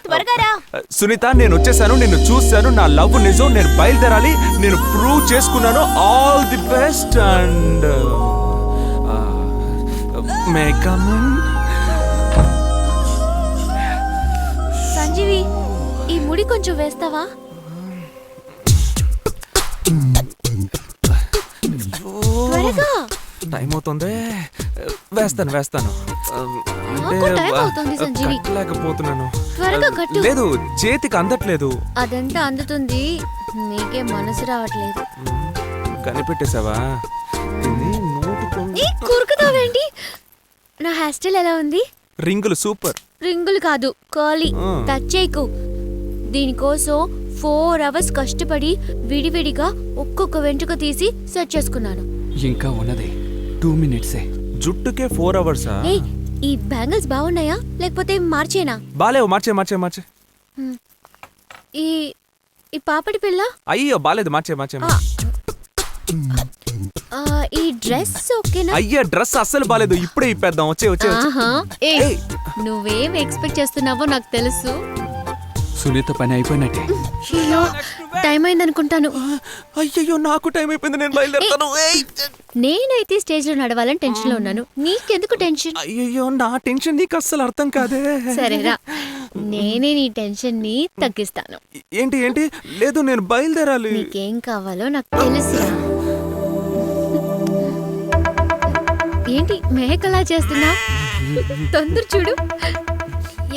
త్వరగా రా. సునీత, నేను వచ్చేసాను, నిన్ను చూశాను, నా లవ్ నిజం, నేను బయలుదేరాలి, నేను ప్రూవ్ చేసుకున్నాను. All the best and may come in. Sanjeevi, ఈ ముడి కొంచెం వేస్తావా? త్వరగా. టైం అవుతుంది. వేస్తాను లేకపోతున్నాను. త్వరగా కట్టు. లేదు, చేతికి అందట్లేదు. అదంతా అందుతుంది, నీకే మనసు రావట్లేదు. కనిపెట్టేసావా? కురుకుతావేంటి? నా హెయిర్ స్టైల్ ఎలా ఉంది? రింగులు సూపర్. రింగులు కాదు, కర్లీ. టచ్ చేయకు. దీనికోసం 4 hours కష్టపడి విడివిడిగా ఒక్కొక్క వెంట్రుక తీసి సెట్ చేసుకున్నాను. ఇంకా ఉన్నది 2 minutes. జుట్టుకే 4 hours? ఈ బ్యాంగిల్స్ బాగున్నాయా లేకపోతే మార్చేనా? బాలేవు, మార్చే. ఈ ఈ పాపడి పిల్ల? అయ్యో బాలేదు, మార్చే. ఈ డ్రెస్ ఓకేనా? అయ్యా, డ్రెస్ అస్సలు బాలేదు, ఇప్పుడే ఇప్పేద్దాం. వచ్చే. నువ్వేం ఎక్స్పెక్ట్ చేస్తున్నావో నాకు తెలుసు. సునీత పని అయిపోయినట్టే. టైం అయింది అనుకుంటాను. అయ్యో, నాకు టైం అయిపోయింది, నేను బయలుదేరుతాను. నేనైతే స్టేజ్ లో నడవాలని టెన్షన్ లో ఉన్నాను. నీకెందుకు టెన్షన్? అయ్యో, నా టెన్షన్ నీకు అస్సలు అర్థం కాదే. సరేరా, నేనే నీ టెన్షన్ ని తగ్గిస్తాను. ఏంటి? లేదు, నేను బయలుదేరాలి. నీకేం కావాలో నాకు తెలుసురా. ఏంటి మేకలా చేస్తున్నా? తొందర చూడు.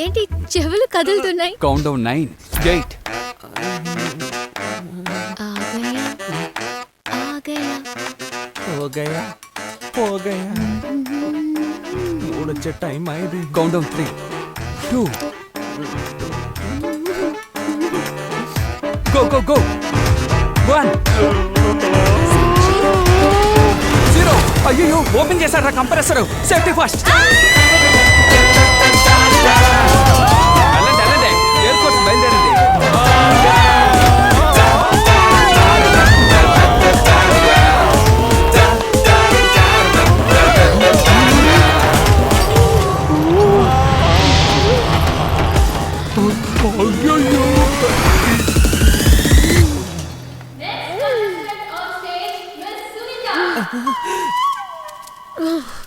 ఏంటి చెవులు కదులుతున్నాయి? Count down 9, 8. हो गया మూడొచ్చే టైం అయింది. Count down 3, 2. Go. 1, 0. అయ్యో, ఓపెన్ చేశారా కంప్రెసర్. Safety first. వెళ్ళండి, ఎయిర్పోర్ట్ బయలుదేరండి.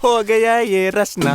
हो गया ये रचना.